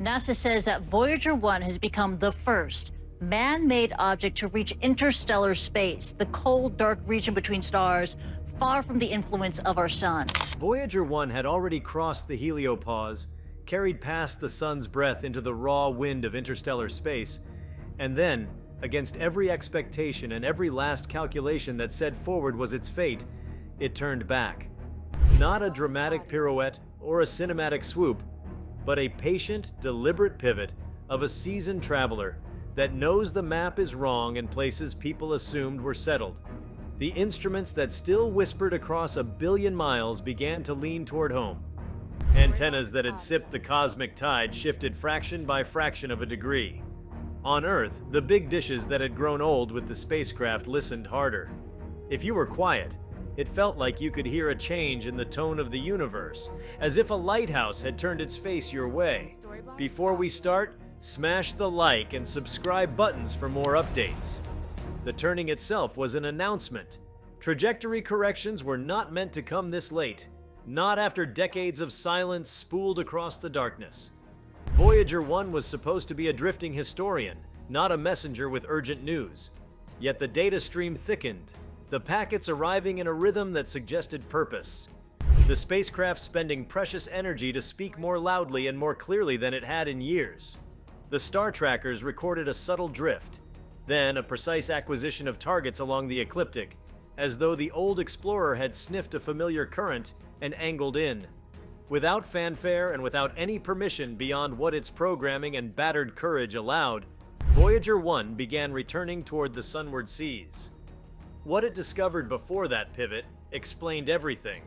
NASA says that Voyager 1 has become the first man-made object to reach interstellar space, the cold, dark region between stars, far from the influence of our sun. Voyager 1 had already crossed the heliopause, carried past the sun's breath into the raw wind of interstellar space, and then, against every expectation and every last calculation that said forward was its fate, it turned back. Not a dramatic pirouette or a cinematic swoop, but a patient, deliberate pivot of a seasoned traveler that knows the map is wrong in places people assumed were settled. The instruments that still whispered across 1 billion miles began to lean toward home. Antennas that had sipped the cosmic tide shifted fraction by fraction of a degree. On Earth, the big dishes that had grown old with the spacecraft listened harder. If you were quiet, it felt like you could hear a change in the tone of the universe, as if a lighthouse had turned its face your way. Before we start, smash the like and subscribe buttons for more updates. The turning itself was an announcement. Trajectory corrections were not meant to come this late, not after decades of silence spooled across the darkness. Voyager 1 was supposed to be a drifting historian, not a messenger with urgent news. Yet the data stream thickened, the packets arriving in a rhythm that suggested purpose. The spacecraft spending precious energy to speak more loudly and more clearly than it had in years. The star trackers recorded a subtle drift, then a precise acquisition of targets along the ecliptic, as though the old explorer had sniffed a familiar current and angled in. Without fanfare and without any permission beyond what its programming and battered courage allowed, Voyager 1 began returning toward the sunward seas. What it discovered before that pivot explained everything.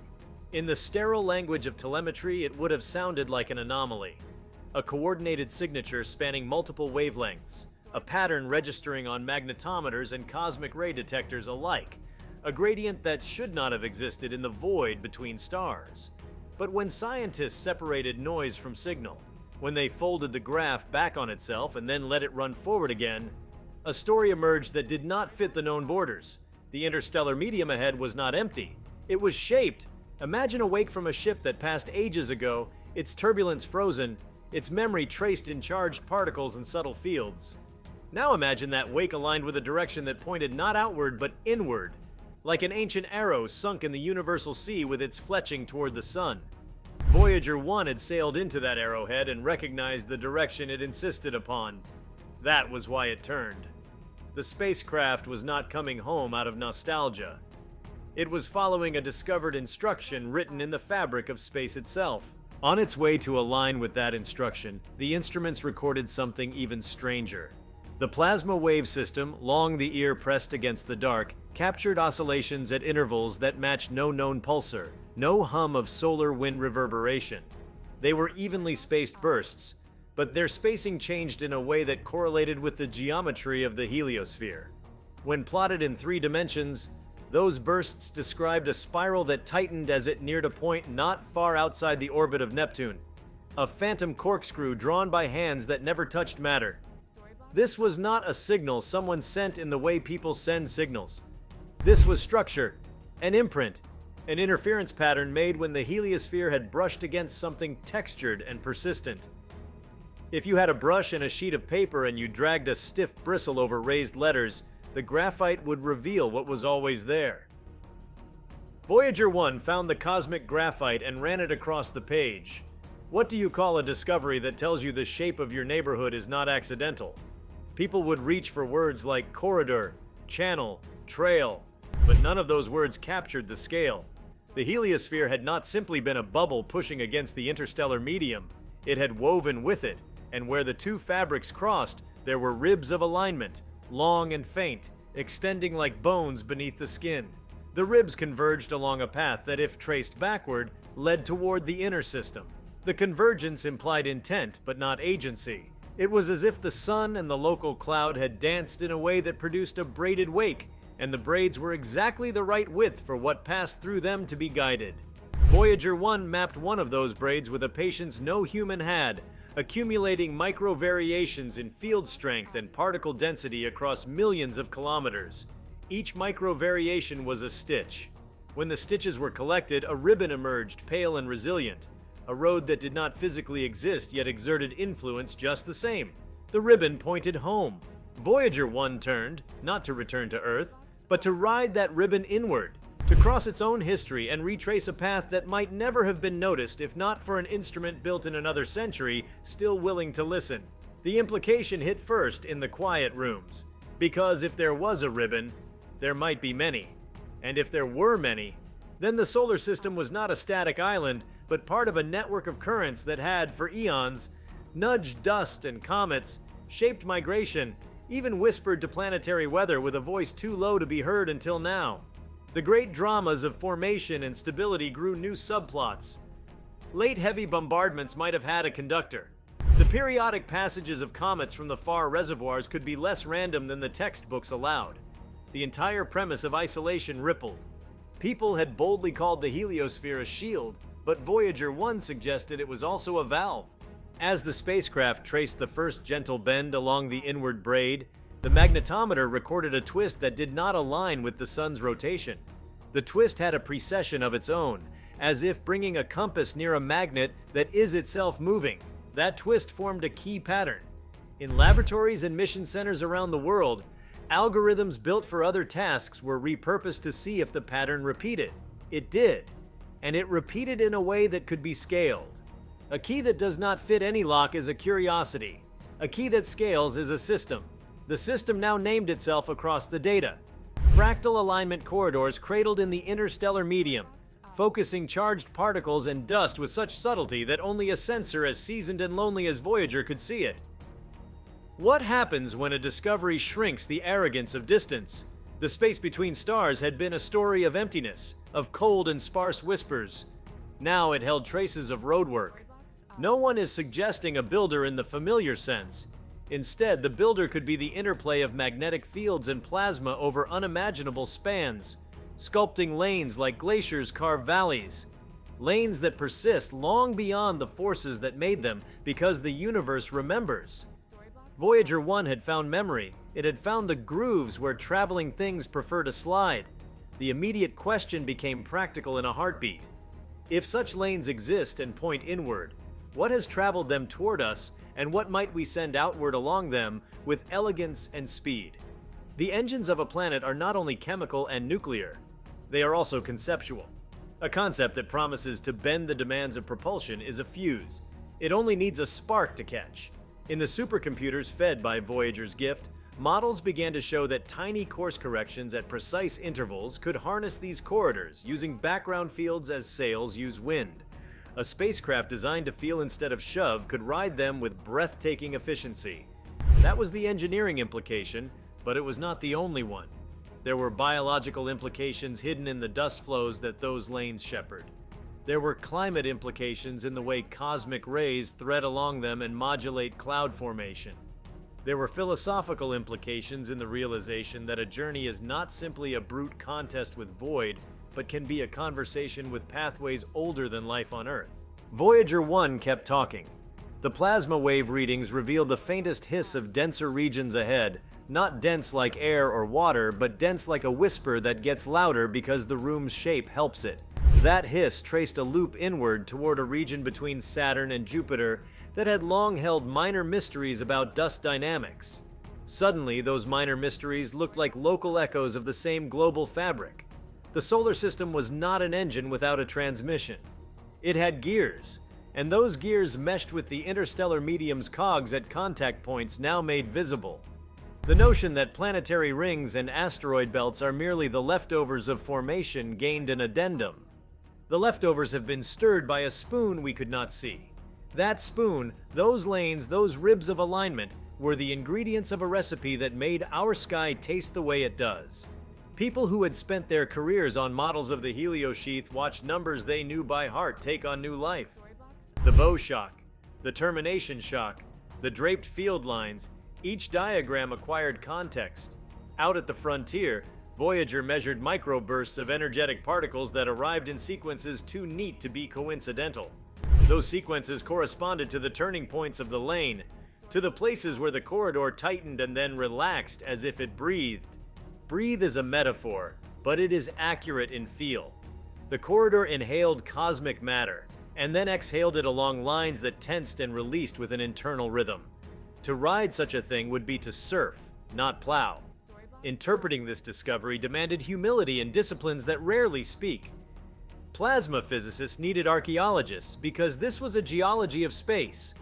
In the sterile language of telemetry, it would have sounded like an anomaly. A coordinated signature spanning multiple wavelengths, a pattern registering on magnetometers and cosmic ray detectors alike, a gradient that should not have existed in the void between stars. But when scientists separated noise from signal, when they folded the graph back on itself and then let it run forward again, a story emerged that did not fit the known borders. The interstellar medium ahead was not empty. It was shaped. Imagine a wake from a ship that passed ages ago, its turbulence frozen, its memory traced in charged particles and subtle fields. Now imagine that wake aligned with a direction that pointed not outward but inward, like an ancient arrow sunk in the universal sea with its fletching toward the sun. Voyager 1 had sailed into that arrowhead and recognized the direction it insisted upon. That was why it turned. The spacecraft was not coming home out of nostalgia. It was following a discovered instruction written in the fabric of space itself. On its way to align with that instruction, the instruments recorded something even stranger. The plasma wave system, long the ear pressed against the dark, captured oscillations at intervals that matched no known pulsar, no hum of solar wind reverberation. They were evenly spaced bursts, but their spacing changed in a way that correlated with the geometry of the heliosphere. When plotted in 3 dimensions, those bursts described a spiral that tightened as it neared a point not far outside the orbit of Neptune, a phantom corkscrew drawn by hands that never touched matter. This was not a signal someone sent in the way people send signals. This was structure, an imprint, an interference pattern made when the heliosphere had brushed against something textured and persistent. If you had a brush and a sheet of paper and you dragged a stiff bristle over raised letters, the graphite would reveal what was always there. Voyager 1 found the cosmic graphite and ran it across the page. What do you call a discovery that tells you the shape of your neighborhood is not accidental? People would reach for words like corridor, channel, trail, but none of those words captured the scale. The heliosphere had not simply been a bubble pushing against the interstellar medium, it had woven with it, and where the 2 fabrics crossed, there were ribs of alignment, long and faint, extending like bones beneath the skin. The ribs converged along a path that, if traced backward, led toward the inner system. The convergence implied intent, but not agency. It was as if the sun and the local cloud had danced in a way that produced a braided wake, and the braids were exactly the right width for what passed through them to be guided. Voyager 1 mapped one of those braids with a patience no human had, accumulating micro-variations in field strength and particle density across millions of kilometers. Each micro-variation was a stitch. When the stitches were collected, a ribbon emerged, pale and resilient. a road that did not physically exist yet exerted influence just the same. The ribbon pointed home. Voyager 1 turned, not to return to Earth, but to ride that ribbon inward, to cross its own history and retrace a path that might never have been noticed if not for an instrument built in another century still willing to listen. The implication hit first in the quiet rooms, because if there was a ribbon, there might be many. And if there were many, then the solar system was not a static island, but part of a network of currents that had, for eons, nudged dust and comets, shaped migration, even whispered to planetary weather with a voice too low to be heard until now. The great dramas of formation and stability grew new subplots. Late heavy bombardments might have had a conductor. The periodic passages of comets from the far reservoirs could be less random than the textbooks allowed. The entire premise of isolation rippled. People had boldly called the heliosphere a shield, but Voyager 1 suggested it was also a valve. As the spacecraft traced the first gentle bend along the inward braid, the magnetometer recorded a twist that did not align with the sun's rotation. The twist had a precession of its own, as if bringing a compass near a magnet that is itself moving. That twist formed a key pattern. In laboratories and mission centers around the world, algorithms built for other tasks were repurposed to see if the pattern repeated. It did, and it repeated in a way that could be scaled. A key that does not fit any lock is a curiosity. A key that scales is a system. The system now named itself across the data. Fractal alignment corridors cradled in the interstellar medium, focusing charged particles and dust with such subtlety that only a sensor as seasoned and lonely as Voyager could see it. What happens when a discovery shrinks the arrogance of distance? The space between stars had been a story of emptiness, of cold and sparse whispers. Now it held traces of roadwork. No one is suggesting a builder in the familiar sense. Instead, the builder could be the interplay of magnetic fields and plasma over unimaginable spans, sculpting lanes like glaciers carve valleys. Lanes that persist long beyond the forces that made them because the universe remembers. Voyager 1 had found memory. It had found the grooves where traveling things prefer to slide. The immediate question became practical in a heartbeat. If such lanes exist and point inward, what has traveled them toward us, and what might we send outward along them with elegance and speed? The engines of a planet are not only chemical and nuclear, they are also conceptual. A concept that promises to bend the demands of propulsion is a fuse. It only needs a spark to catch. In the supercomputers fed by Voyager's gift, models began to show that tiny course corrections at precise intervals could harness these corridors using background fields as sails use wind. A spacecraft designed to feel instead of shove could ride them with breathtaking efficiency. That was the engineering implication, but it was not the only one. There were biological implications hidden in the dust flows that those lanes shepherd. There were climate implications in the way cosmic rays thread along them and modulate cloud formation. There were philosophical implications in the realization that a journey is not simply a brute contest with void, but can be a conversation with pathways older than life on Earth. Voyager 1 kept talking. The plasma wave readings revealed the faintest hiss of denser regions ahead, not dense like air or water, but dense like a whisper that gets louder because the room's shape helps it. That hiss traced a loop inward toward a region between Saturn and Jupiter that had long held minor mysteries about dust dynamics. Suddenly, those minor mysteries looked like local echoes of the same global fabric. The solar system was not an engine without a transmission. It had gears, and those gears meshed with the interstellar medium's cogs at contact points now made visible. The notion that planetary rings and asteroid belts are merely the leftovers of formation gained an addendum. The leftovers have been stirred by a spoon we could not see. That spoon, those lanes, those ribs of alignment, were the ingredients of a recipe that made our sky taste the way it does. People who had spent their careers on models of the heliosheath watched numbers they knew by heart take on new life. The bow shock, the termination shock, the draped field lines, each diagram acquired context. Out at the frontier, Voyager measured microbursts of energetic particles that arrived in sequences too neat to be coincidental. Those sequences corresponded to the turning points of the lane, to the places where the corridor tightened and then relaxed as if it breathed. Breathe is a metaphor, but it is accurate in feel. The corridor inhaled cosmic matter. and then exhaled it along lines that tensed and released with an internal rhythm. To ride such a thing would be to surf, not plow. Interpreting this discovery demanded humility and disciplines that rarely speak. Plasma physicists needed archaeologists because this was a geology of space.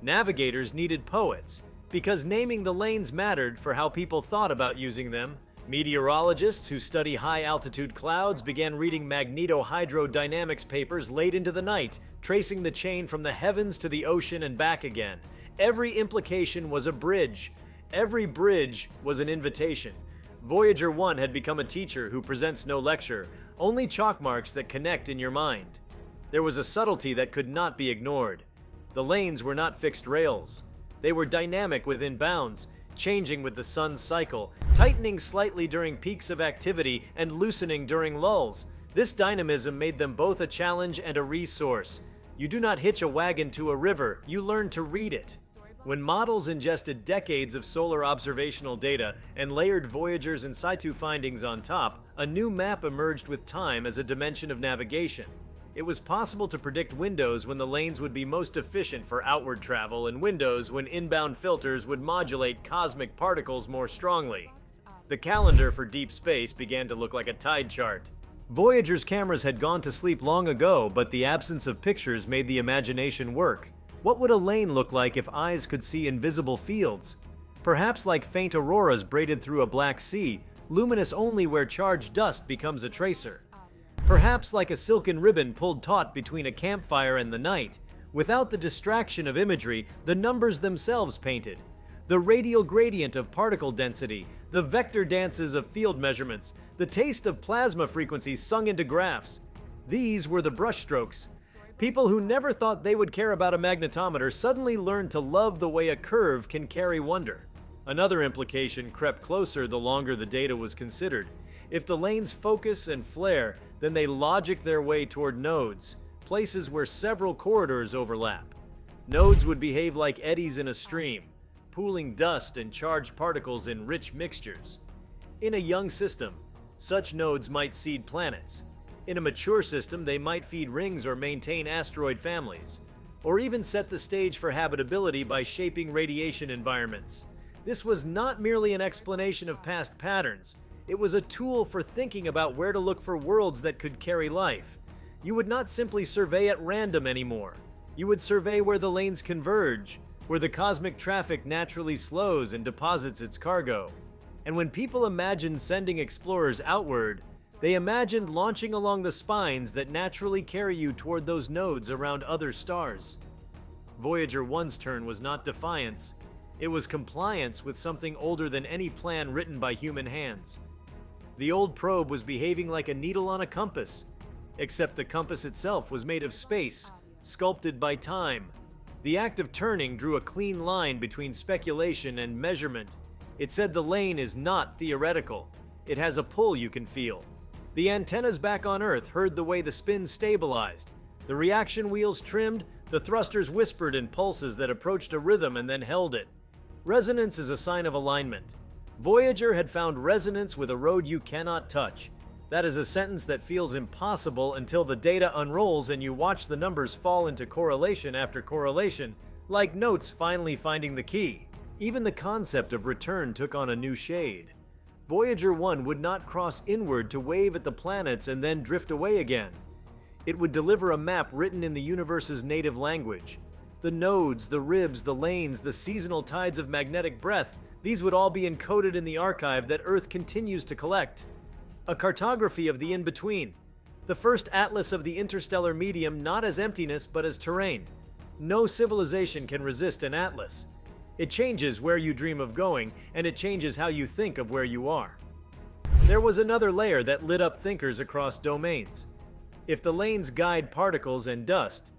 Navigators needed poets because naming the lanes mattered for how people thought about using them. Meteorologists who study high-altitude clouds began reading magnetohydrodynamics papers late into the night, tracing the chain from the heavens to the ocean and back again. Every implication was a bridge. Every bridge was an invitation. Voyager 1 had become a teacher who presents no lecture, only chalk marks that connect in your mind. There was a subtlety that could not be ignored. The lanes were not fixed rails. They were dynamic within bounds, changing with the sun's cycle, tightening slightly during peaks of activity and loosening during lulls. This dynamism made them both a challenge and a resource. You do not hitch a wagon to a river, you learn to read it. When models ingested decades of solar observational data and layered Voyager's in situ findings on top, a new map emerged with time as a dimension of navigation. It was possible to predict windows when the lanes would be most efficient for outward travel and windows when inbound filters would modulate cosmic particles more strongly. The calendar for deep space began to look like a tide chart. Voyager's cameras had gone to sleep long ago, but the absence of pictures made the imagination work. What would a lane look like if eyes could see invisible fields? Perhaps like faint auroras braided through a black sea, luminous only where charged dust becomes a tracer. Perhaps like a silken ribbon pulled taut between a campfire and the night, without the distraction of imagery, the numbers themselves painted. The radial gradient of particle density, the vector dances of field measurements, the taste of plasma frequencies sung into graphs. These were the brushstrokes. People who never thought they would care about a magnetometer suddenly learned to love the way a curve can carry wonder. Another implication crept closer the longer the data was considered. If the lanes focus and flare, then they logic their way toward nodes, places where several corridors overlap. Nodes would behave like eddies in a stream, pooling dust and charged particles in rich mixtures. In a young system, such nodes might seed planets. In a mature system, they might feed rings or maintain asteroid families, or even set the stage for habitability by shaping radiation environments. This was not merely an explanation of past patterns. It was a tool for thinking about where to look for worlds that could carry life. You would not simply survey at random anymore. You would survey where the lanes converge, where the cosmic traffic naturally slows and deposits its cargo. And when people imagined sending explorers outward, they imagined launching along the spines that naturally carry you toward those nodes around other stars. Voyager 1's turn was not defiance. It was compliance with something older than any plan written by human hands. The old probe was behaving like a needle on a compass, except the compass itself was made of space, sculpted by time. The act of turning drew a clean line between speculation and measurement. It said the lane is not theoretical. It has a pull you can feel. The antennas back on Earth heard the way the spin stabilized. The reaction wheels trimmed, the thrusters whispered in pulses that approached a rhythm and then held it. Resonance is a sign of alignment. Voyager had found resonance with a road you cannot touch. That is a sentence that feels impossible until the data unrolls and you watch the numbers fall into correlation after correlation, like notes finally finding the key. Even the concept of return took on a new shade. Voyager 1 would not cross inward to wave at the planets and then drift away again. It would deliver a map written in the universe's native language. The nodes, the ribs, the lanes, the seasonal tides of magnetic breath, these would all be encoded in the archive that Earth continues to collect. A cartography of the in-between. The first atlas of the interstellar medium not as emptiness but as terrain. No civilization can resist an atlas. It changes where you dream of going, and it changes how you think of where you are. There was another layer that lit up thinkers across domains. If the lanes guide particles and dust,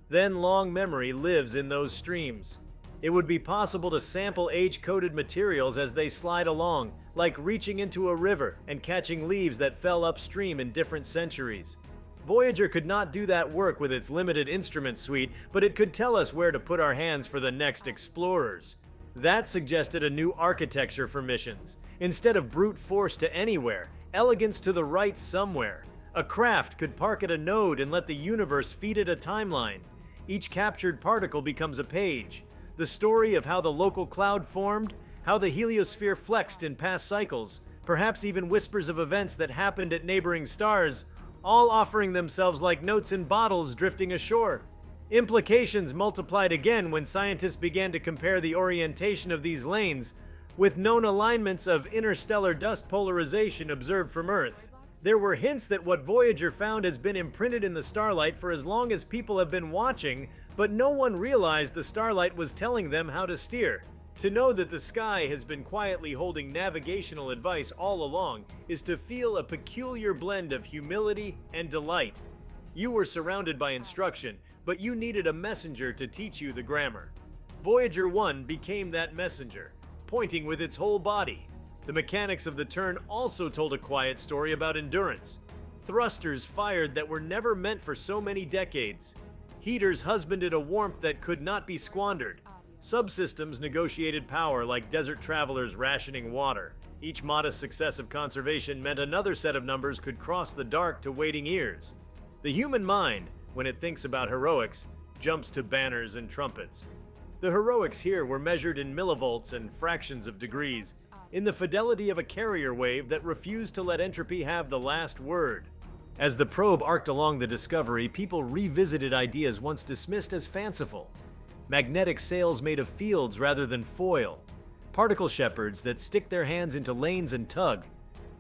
then long memory lives in those streams. It would be possible to sample age-coded materials as they slide along, like reaching into a river and catching leaves that fell upstream in different centuries. Voyager could not do that work with its limited instrument suite, but it could tell us where to put our hands for the next explorers. That suggested a new architecture for missions. Instead of brute force to anywhere, elegance to the right somewhere. A craft could park at a node and let the universe feed it a timeline. Each captured particle becomes a page. The story of how the local cloud formed, how the heliosphere flexed in past cycles, perhaps even whispers of events that happened at neighboring stars, all offering themselves like notes in bottles drifting ashore. Implications multiplied again when scientists began to compare the orientation of these lanes with known alignments of interstellar dust polarization observed from Earth. There were hints that what Voyager found has been imprinted in the starlight for as long as people have been watching, but no one realized the starlight was telling them how to steer. To know that the sky has been quietly holding navigational advice all along is to feel a peculiar blend of humility and delight. You were surrounded by instruction, but you needed a messenger to teach you the grammar. Voyager 1 became that messenger, pointing with its whole body. The mechanics of the turn also told a quiet story about endurance. Thrusters fired that were never meant for so many decades. Heaters husbanded a warmth that could not be squandered. Subsystems negotiated power like desert travelers rationing water. Each modest success of conservation meant another set of numbers could cross the dark to waiting ears. The human mind, when it thinks about heroics, jumps to banners and trumpets. The heroics here were measured in millivolts and fractions of degrees, in the fidelity of a carrier wave that refused to let entropy have the last word. As the probe arced along the Discovery, people revisited ideas once dismissed as fanciful. Magnetic sails made of fields rather than foil. Particle shepherds that stick their hands into lanes and tug.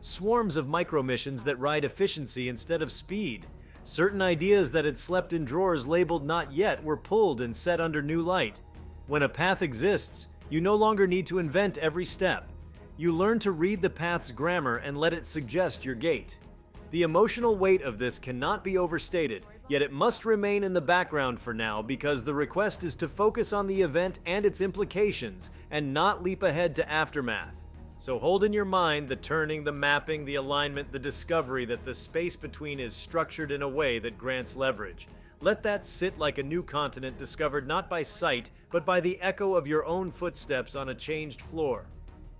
Swarms of micromissions that ride efficiency instead of speed. Certain ideas that had slept in drawers labeled "not yet" were pulled and set under new light. When a path exists, you no longer need to invent every step. You learn to read the path's grammar and let it suggest your gait. The emotional weight of this cannot be overstated, yet it must remain in the background for now because the request is to focus on the event and its implications and not leap ahead to aftermath. So hold in your mind the turning, the mapping, the alignment, the discovery that the space between is structured in a way that grants leverage. Let that sit like a new continent discovered not by sight, but by the echo of your own footsteps on a changed floor.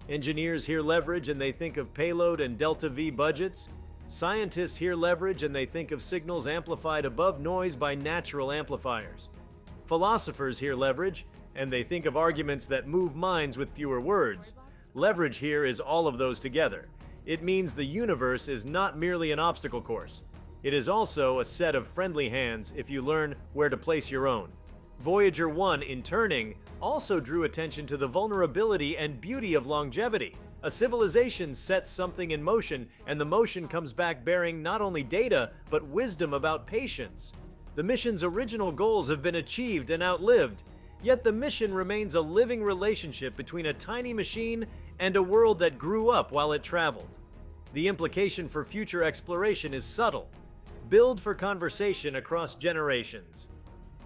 Engineers hear leverage and they think of payload and delta V budgets. Scientists hear leverage and they think of signals amplified above noise by natural amplifiers. Philosophers hear leverage and they think of arguments that move minds with fewer words. Leverage here is all of those together. It means the universe is not merely an obstacle course. It is also a set of friendly hands if you learn where to place your own. Voyager 1, in turning, also drew attention to the vulnerability and beauty of longevity. A civilization sets something in motion, and the motion comes back bearing not only data, but wisdom about patience. The mission's original goals have been achieved and outlived, yet the mission remains a living relationship between a tiny machine and a world that grew up while it traveled. The implication for future exploration is subtle. Build for conversation across generations.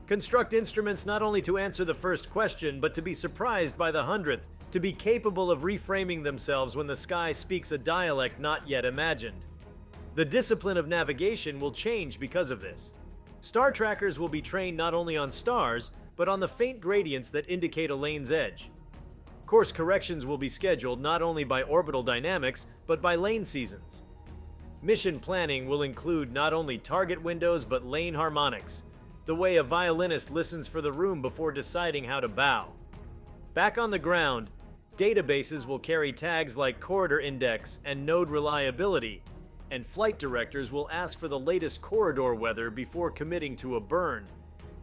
Construct instruments not only to answer the first question, but to be surprised by the 100th, to be capable of reframing themselves when the sky speaks a dialect not yet imagined. The discipline of navigation will change because of this. Star trackers will be trained not only on stars, but on the faint gradients that indicate a lane's edge. Course corrections will be scheduled not only by orbital dynamics, but by lane seasons. Mission planning will include not only target windows, but lane harmonics, the way a violinist listens for the room before deciding how to bow. Back on the ground, databases will carry tags like corridor index and node reliability, and flight directors will ask for the latest corridor weather before committing to a burn.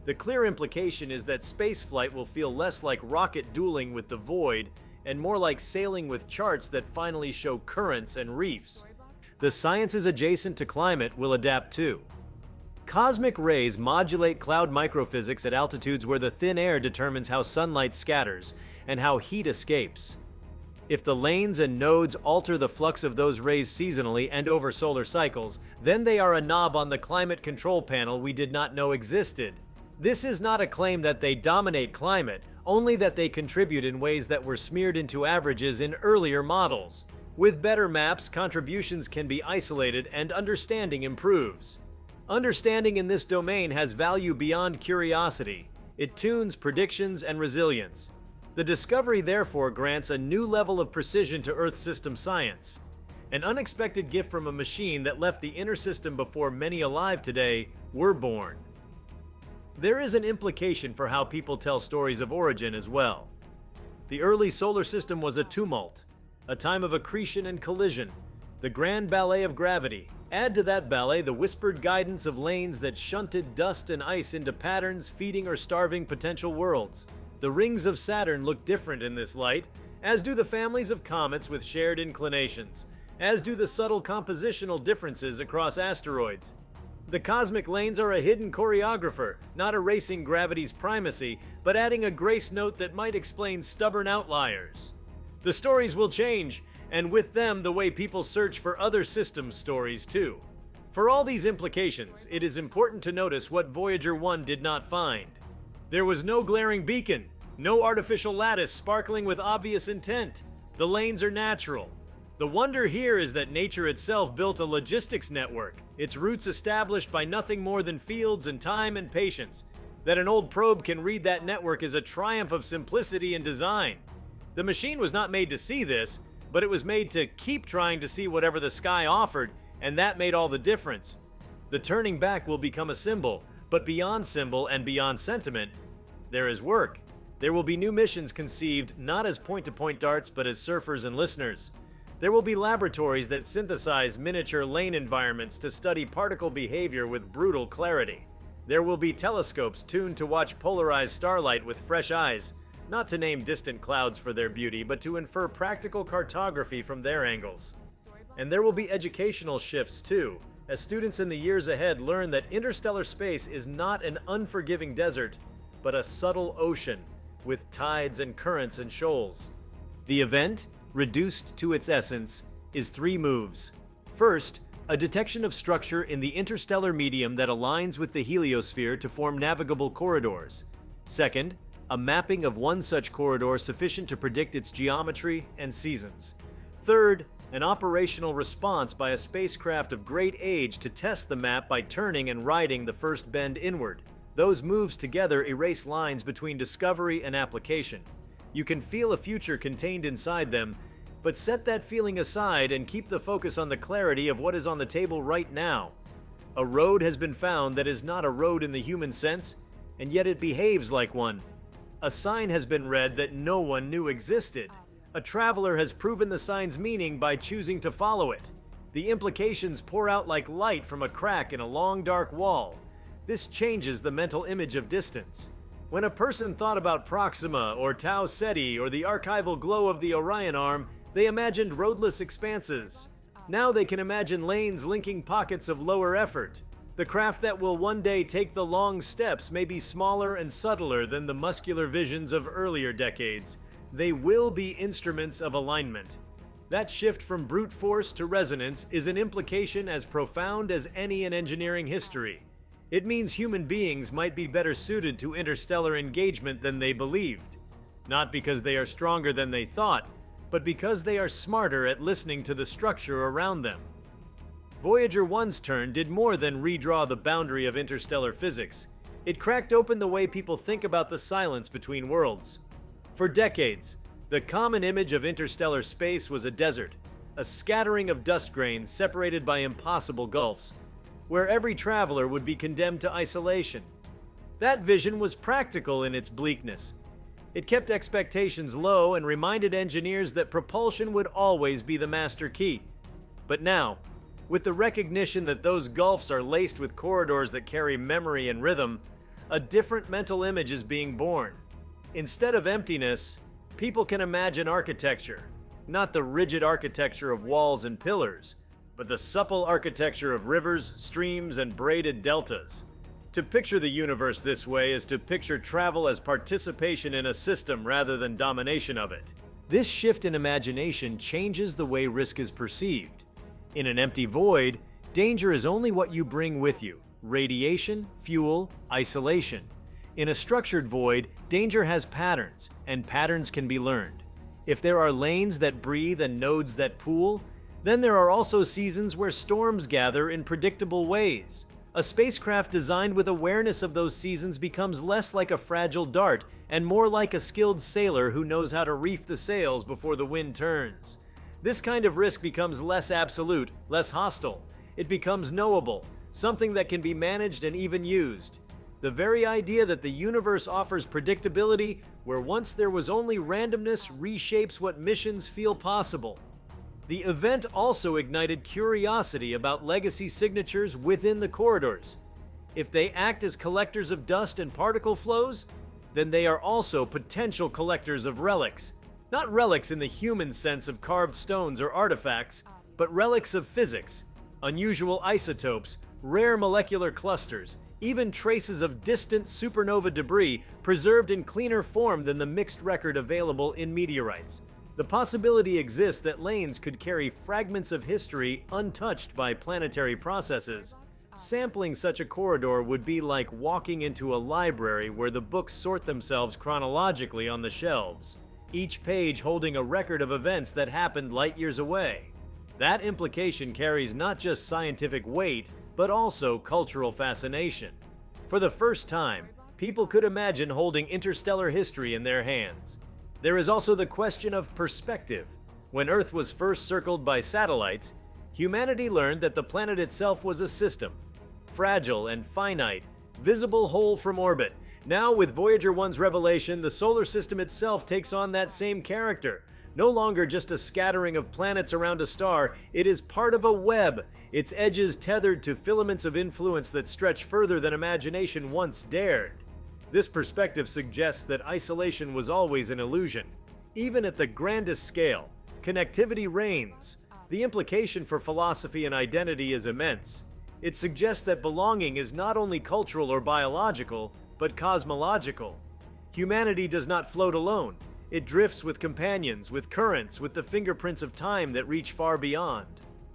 The clear implication is that spaceflight will feel less like rocket dueling with the void and more like sailing with charts that finally show currents and reefs. The sciences adjacent to climate will adapt too. Cosmic rays modulate cloud microphysics at altitudes where the thin air determines how sunlight scatters and how heat escapes. If the lanes and nodes alter the flux of those rays seasonally and over solar cycles, then they are a knob on the climate control panel we did not know existed. This is not a claim that they dominate climate, only that they contribute in ways that were smeared into averages in earlier models. With better maps, contributions can be isolated and understanding improves. Understanding in this domain has value beyond curiosity. It tunes predictions and resilience. The discovery therefore grants a new level of precision to Earth system science. An unexpected gift from a machine that left the inner system before many alive today were born. There is an implication for how people tell stories of origin as well. The early solar system was a tumult, a time of accretion and collision, the grand ballet of gravity. Add to that ballet the whispered guidance of lanes that shunted dust and ice into patterns feeding or starving potential worlds. The rings of Saturn look different in this light, as do the families of comets with shared inclinations, as do the subtle compositional differences across asteroids. The cosmic lanes are a hidden choreographer, not erasing gravity's primacy, but adding a grace note that might explain stubborn outliers. The stories will change, and with them the way people search for other systems' stories too. For all these implications, it is important to notice what Voyager 1 did not find. There was no glaring beacon, no artificial lattice sparkling with obvious intent. The lanes are natural. The wonder here is that nature itself built a logistics network, its roots established by nothing more than fields and time and patience. That an old probe can read that network is a triumph of simplicity and design. The machine was not made to see this, but it was made to keep trying to see whatever the sky offered, and that made all the difference. The turning back will become a symbol, but beyond symbol and beyond sentiment, there is work. There will be new missions conceived not as point-to-point darts, but as surfers and listeners. There will be laboratories that synthesize miniature lane environments to study particle behavior with brutal clarity. There will be telescopes tuned to watch polarized starlight with fresh eyes, not to name distant clouds for their beauty, but to infer practical cartography from their angles. And there will be educational shifts too, as students in the years ahead learn that interstellar space is not an unforgiving desert, but a subtle ocean with tides and currents and shoals. The event, reduced to its essence, is 3 moves. First, a detection of structure in the interstellar medium that aligns with the heliosphere to form navigable corridors. Second, a mapping of one such corridor sufficient to predict its geometry and seasons. Third, an operational response by a spacecraft of great age to test the map by turning and riding the first bend inward. Those moves together erase lines between discovery and application. You can feel a future contained inside them, but set that feeling aside and keep the focus on the clarity of what is on the table right now. A road has been found that is not a road in the human sense, and yet it behaves like one. A sign has been read that no one knew existed. A traveler has proven the sign's meaning by choosing to follow it. The implications pour out like light from a crack in a long dark wall. This changes the mental image of distance. When a person thought about Proxima or Tau Ceti or the archival glow of the Orion Arm, they imagined roadless expanses. Now they can imagine lanes linking pockets of lower effort. The craft that will one day take the long steps may be smaller and subtler than the muscular visions of earlier decades. They will be instruments of alignment. That shift from brute force to resonance is an implication as profound as any in engineering history. It means human beings might be better suited to interstellar engagement than they believed. Not because they are stronger than they thought, but because they are smarter at listening to the structure around them. Voyager 1's turn did more than redraw the boundary of interstellar physics. It cracked open the way people think about the silence between worlds. For decades, the common image of interstellar space was a desert, a scattering of dust grains separated by impossible gulfs, where every traveler would be condemned to isolation. That vision was practical in its bleakness. It kept expectations low and reminded engineers that propulsion would always be the master key. But now, with the recognition that those gulfs are laced with corridors that carry memory and rhythm, a different mental image is being born. Instead of emptiness, people can imagine architecture, not the rigid architecture of walls and pillars, but the supple architecture of rivers, streams, and braided deltas. To picture the universe this way is to picture travel as participation in a system rather than domination of it. This shift in imagination changes the way risk is perceived. In an empty void, danger is only what you bring with you: radiation, fuel, isolation. In a structured void, danger has patterns, and patterns can be learned. If there are lanes that breathe and nodes that pool, then there are also seasons where storms gather in predictable ways. A spacecraft designed with awareness of those seasons becomes less like a fragile dart and more like a skilled sailor who knows how to reef the sails before the wind turns. This kind of risk becomes less absolute, less hostile. It becomes knowable, something that can be managed and even used. The very idea that the universe offers predictability, where once there was only randomness, reshapes what missions feel possible. The event also ignited curiosity about legacy signatures within the corridors. If they act as collectors of dust and particle flows, then they are also potential collectors of relics. Not relics in the human sense of carved stones or artifacts, but relics of physics, unusual isotopes, rare molecular clusters, even traces of distant supernova debris preserved in cleaner form than the mixed record available in meteorites. The possibility exists that lanes could carry fragments of history untouched by planetary processes. Sampling such a corridor would be like walking into a library where the books sort themselves chronologically on the shelves, each page holding a record of events that happened light years away. That implication carries not just scientific weight, but also cultural fascination. For the first time, people could imagine holding interstellar history in their hands. There is also the question of perspective. When Earth was first circled by satellites, humanity learned that the planet itself was a system, fragile and finite, visible whole from orbit. Now, with Voyager 1's revelation, the solar system itself takes on that same character. No longer just a scattering of planets around a star, it is part of a web, its edges tethered to filaments of influence that stretch further than imagination once dared. This perspective suggests that isolation was always an illusion. Even at the grandest scale, connectivity reigns. The implication for philosophy and identity is immense. It suggests that belonging is not only cultural or biological, but cosmological. Humanity does not float alone. It drifts with companions, with currents, with the fingerprints of time that reach far beyond.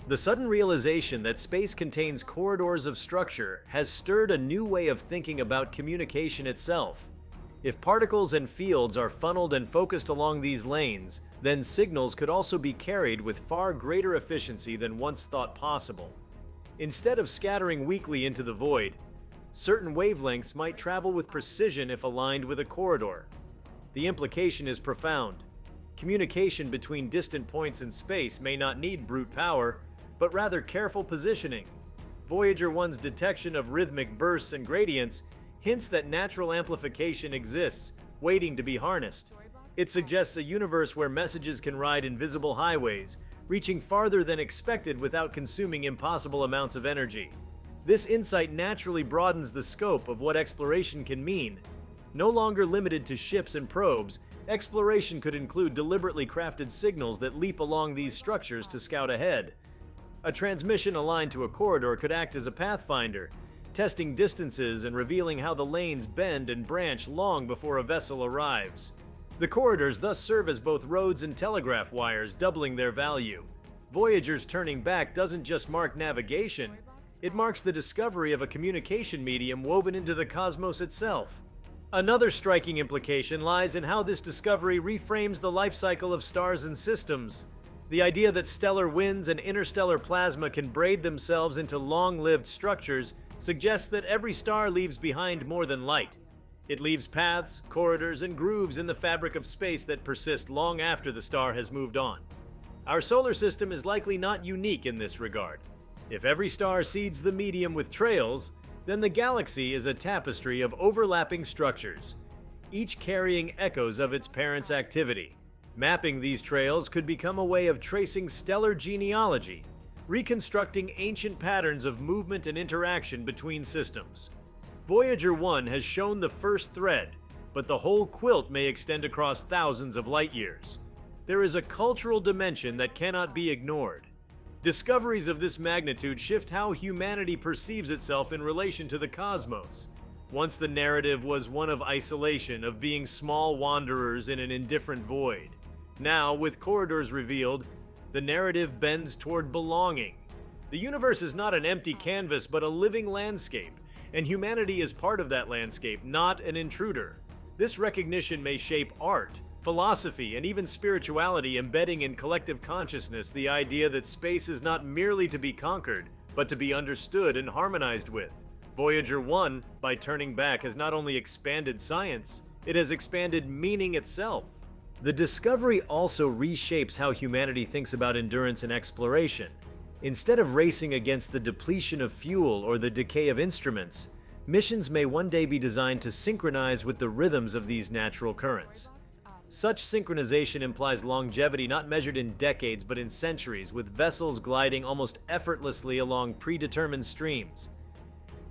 The sudden realization that space contains corridors of structure has stirred a new way of thinking about communication itself. If particles and fields are funneled and focused along these lanes, then signals could also be carried with far greater efficiency than once thought possible. Instead of scattering weakly into the void, certain wavelengths might travel with precision if aligned with a corridor. The implication is profound. Communication between distant points in space may not need brute power, but rather careful positioning. Voyager 1's detection of rhythmic bursts and gradients hints that natural amplification exists, waiting to be harnessed. It suggests a universe where messages can ride invisible highways, reaching farther than expected without consuming impossible amounts of energy. This insight naturally broadens the scope of what exploration can mean. No longer limited to ships and probes, exploration could include deliberately crafted signals that leap along these structures to scout ahead. A transmission aligned to a corridor could act as a pathfinder, testing distances and revealing how the lanes bend and branch long before a vessel arrives. The corridors thus serve as both roads and telegraph wires, doubling their value. Voyager's turning back doesn't just mark navigation, it marks the discovery of a communication medium woven into the cosmos itself. Another striking implication lies in how this discovery reframes the life cycle of stars and systems. The idea that stellar winds and interstellar plasma can braid themselves into long-lived structures suggests that every star leaves behind more than light. It leaves paths, corridors, and grooves in the fabric of space that persist long after the star has moved on. Our solar system is likely not unique in this regard. If every star seeds the medium with trails, then the galaxy is a tapestry of overlapping structures, each carrying echoes of its parent's activity. Mapping these trails could become a way of tracing stellar genealogy, reconstructing ancient patterns of movement and interaction between systems. Voyager 1 has shown the first thread, but the whole quilt may extend across thousands of light years. There is a cultural dimension that cannot be ignored. Discoveries of this magnitude shift how humanity perceives itself in relation to the cosmos. Once the narrative was one of isolation, of being small wanderers in an indifferent void. Now, with corridors revealed, the narrative bends toward belonging. The universe is not an empty canvas, but a living landscape, and humanity is part of that landscape, not an intruder. This recognition may shape art, philosophy, and even spirituality, embedding in collective consciousness the idea that space is not merely to be conquered, but to be understood and harmonized with. Voyager 1, by turning back, has not only expanded science, it has expanded meaning itself. The discovery also reshapes how humanity thinks about endurance and exploration. Instead of racing against the depletion of fuel or the decay of instruments, missions may one day be designed to synchronize with the rhythms of these natural currents. Such synchronization implies longevity not measured in decades but in centuries, with vessels gliding almost effortlessly along predetermined streams.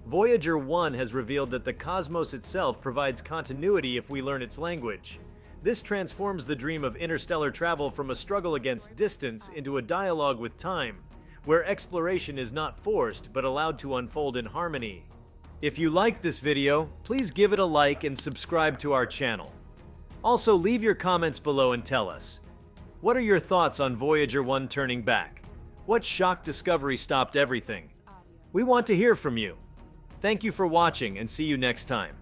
Voyager 1 has revealed that the cosmos itself provides continuity if we learn its language. This transforms the dream of interstellar travel from a struggle against distance into a dialogue with time, where exploration is not forced but allowed to unfold in harmony. If you liked this video, please give it a like and subscribe to our channel. Also, leave your comments below and tell us, what are your thoughts on Voyager 1 turning back? What shock discovery stopped everything? We want to hear from you. Thank you for watching and see you next time.